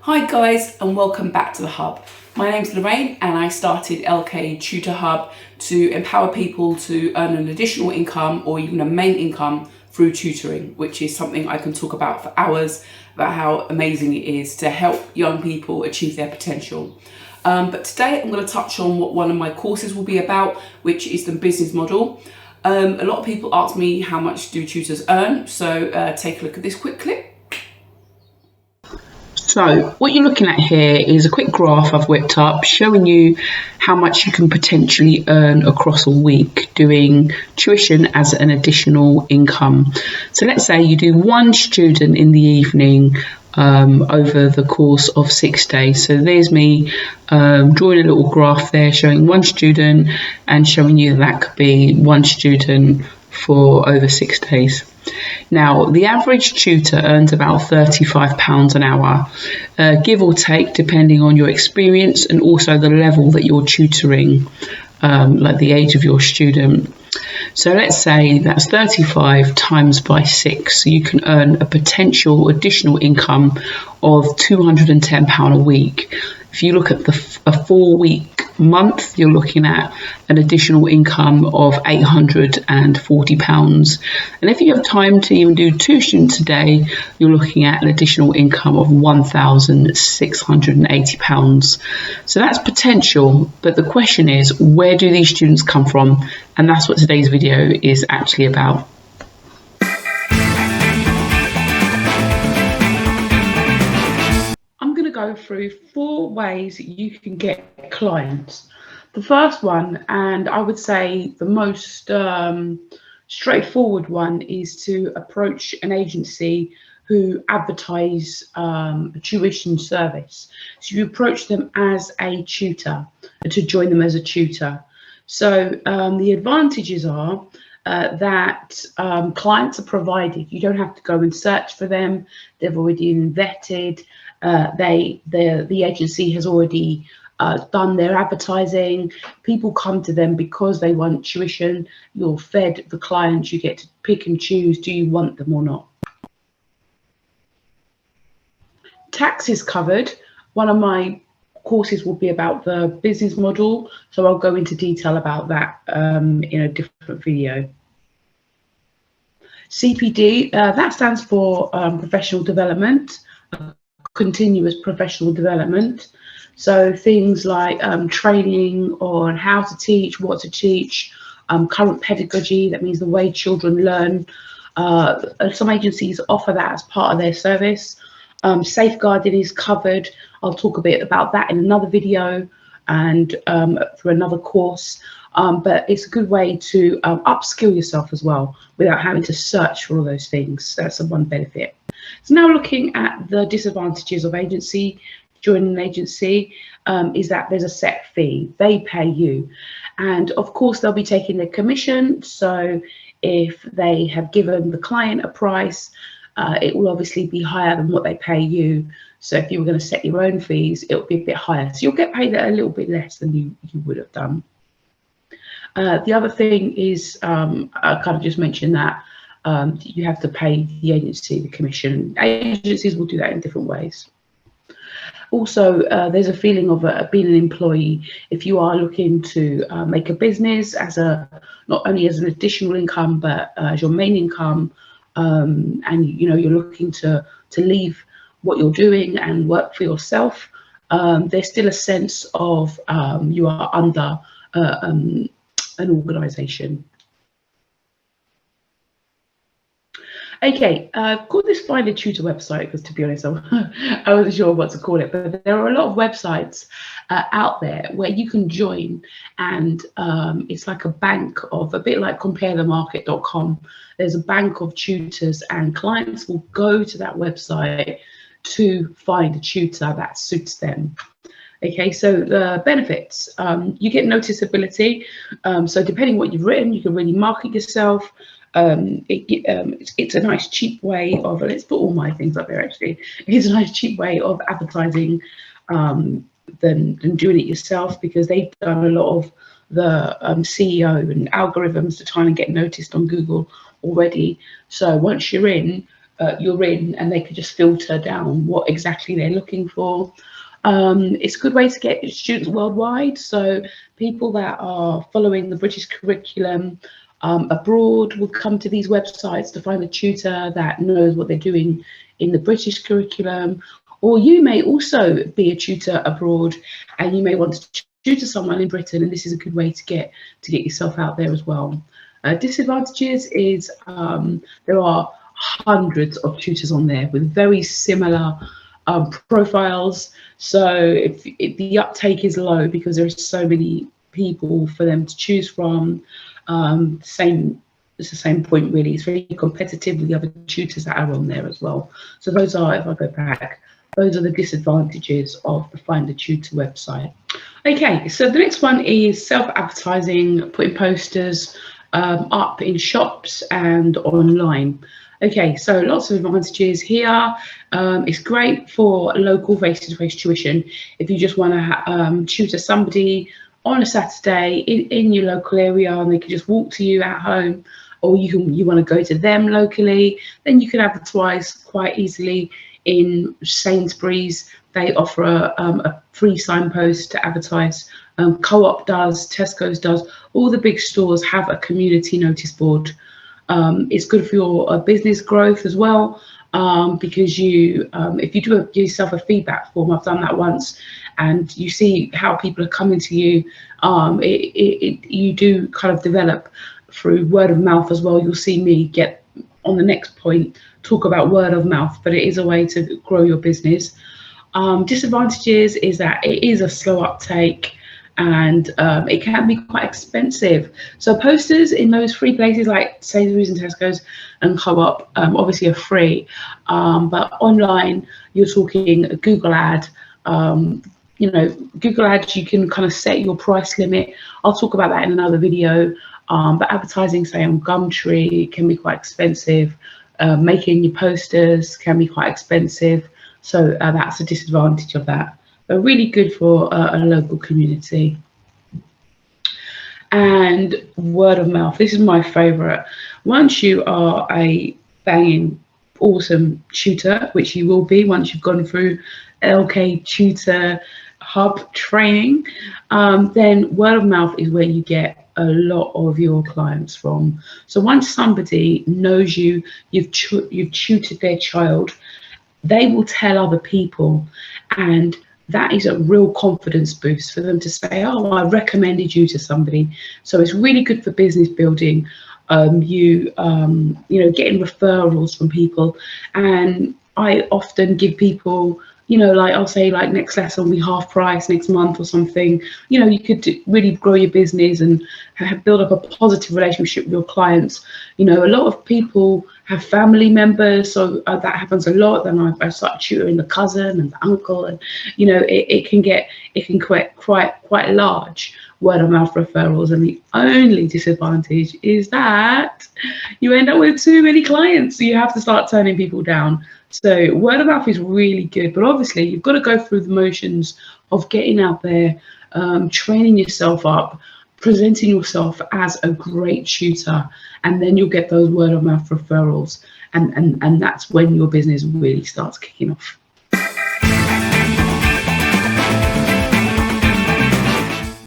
Hi guys, and welcome back to the Hub. My name's Lorraine and I started LK Tutor Hub to empower people to earn an additional income or even a main income through tutoring, which is something I can talk about for hours, about how amazing it is to help young people achieve their potential. But today I'm going to touch on what one of my courses will be about, which is the business model. A lot of people ask me how much do tutors earn, so take a look at this quick clip. So what you're looking at here is a quick graph I've whipped up showing you how much you can potentially earn across a week doing tuition as an additional income. So let's say you do one student in the evening over the course of 6 days. So there's me drawing a little graph there showing one student and showing you that could be one student for over 6 days. Now, the average tutor earns about £35 an hour, give or take, depending on your experience and also the level that you're tutoring, like the age of your student. So let's say that's 35 times by 6. So you can earn a potential additional income of £210 a week. If you look at a 4-week month, you're looking at an additional income of £840. And if you have time to even do 2 students a day, you're looking at an additional income of £1,680. So that's potential, but the question is, where do these students come from? And that's what today's video is actually about. Go through 4 ways that you can get clients. The first one, and I would say the most straightforward one, is to approach an agency who advertise a tuition service. So you approach them as a tutor, to join them as a tutor. So the advantages are that clients are provided. You don't have to go and search for them. They've already been vetted. The agency has already done their advertising. People come to them because they want tuition. You're fed the clients. You get to pick and choose. Do you want them or not? Tax is covered. One of my courses will be about the business model, so I'll go into detail about that in a different video. CPD, that stands for professional development, continuous professional development. So things like training on how to teach, what to teach, current pedagogy, that means the way children learn. Some agencies offer that as part of their service. Safeguarding is covered. I'll talk a bit about that in another video and for another course. But it's a good way to upskill yourself as well without having to search for all those things. That's the one benefit. So now looking at the disadvantages of joining an agency, is that there's a set fee. They pay you. And of course, they'll be taking their commission. So if they have given the client a price, it will obviously be higher than what they pay you. So if you were going to set your own fees, it will be a bit higher. So you'll get paid a little bit less than you would have done. The other thing is, I kind of just mentioned that you have to pay the agency the commission. Agencies will do that in different ways. Also, there's a feeling of being an employee. If you are looking to make a business as not only as an additional income, but as your main income, and you're looking to leave what you're doing and work for yourself, there's still a sense of you are under an organisation. Okay, I've called this Find a Tutor website because, to be honest, I wasn't sure what to call it, but there are a lot of websites out there where you can join, and it's like a bank of, a bit like comparethemarket.com. There's a bank of tutors, and clients will go to that website to find a tutor that suits them. Okay, so the benefits, you get noticeability. So depending what you've written, you can really market yourself. It's a nice cheap way of, let's put all my things up there actually, it's a nice cheap way of advertising than doing it yourself, because they've done a lot of the CEO and algorithms to try and get noticed on Google already. So once you're in, you're in, and they could just filter down what exactly they're looking for. It's a good way to get students worldwide. So people that are following the British curriculum abroad will come to these websites to find a tutor that knows what they're doing in the British curriculum. Or you may also be a tutor abroad, and you may want to tutor someone in Britain, and this is a good way to get yourself out there as well. Disadvantages is there are hundreds of tutors on there with very similar profiles. So if the uptake is low because there are so many people for them to choose from, it's the same point really. It's very competitive with the other tutors that are on there as well. So those are, if I go back, those are the disadvantages of the Find a Tutor website. Okay, so the next one is self-advertising, putting posters up in shops and online. Okay, so lots of advantages here. It's great for local face-to-face tuition. If you just want to tutor somebody on a Saturday in your local area, and they can just walk to you at home, or you want to go to them locally, then you can advertise quite easily in Sainsbury's. They offer a free signpost to advertise. Co-op does, Tesco's does. All the big stores have a community notice board. It's good for your business growth as well, because you, if you do give yourself a feedback form, I've done that once, and you see how people are coming to you, you do kind of develop through word of mouth as well. You'll see me get on the next point, talk about word of mouth, but it is a way to grow your business. Disadvantages is that it is a slow uptake, and it can be quite expensive. So posters in those free places like Sainsbury's and Tesco's and Co-op obviously are free, but online you're talking a Google ad. You know, Google ads, you can kind of set your price limit. I'll talk about that in another video. But advertising, say on Gumtree, can be quite expensive. Making your posters can be quite expensive. So that's a disadvantage of that. But really good for a local community. And word of mouth. This is my favorite. Once you are a banging, awesome tutor, which you will be once you've gone through LK Tutor Hub training, then word of mouth is where you get a lot of your clients from. So once somebody knows you, you've tutored their child, they will tell other people, and that is a real confidence boost for them to say, oh, I recommended you to somebody. So it's really good for business building. You know, getting referrals from people. And I often give people, you know, like I'll say like next lesson will be half price next month or something. You know, you could really grow your business and build up a positive relationship with your clients. You know, a lot of people have family members, so that happens a lot. Then I start tutoring the cousin and the uncle, and you know, it can quite large word of mouth referrals. And the only disadvantage is that you end up with too many clients, so you have to start turning people down. So word of mouth is really good, but obviously you've got to go through the motions of getting out there, training yourself up, presenting yourself as a great tutor, and then you'll get those word of mouth referrals, and that's when your business really starts kicking off.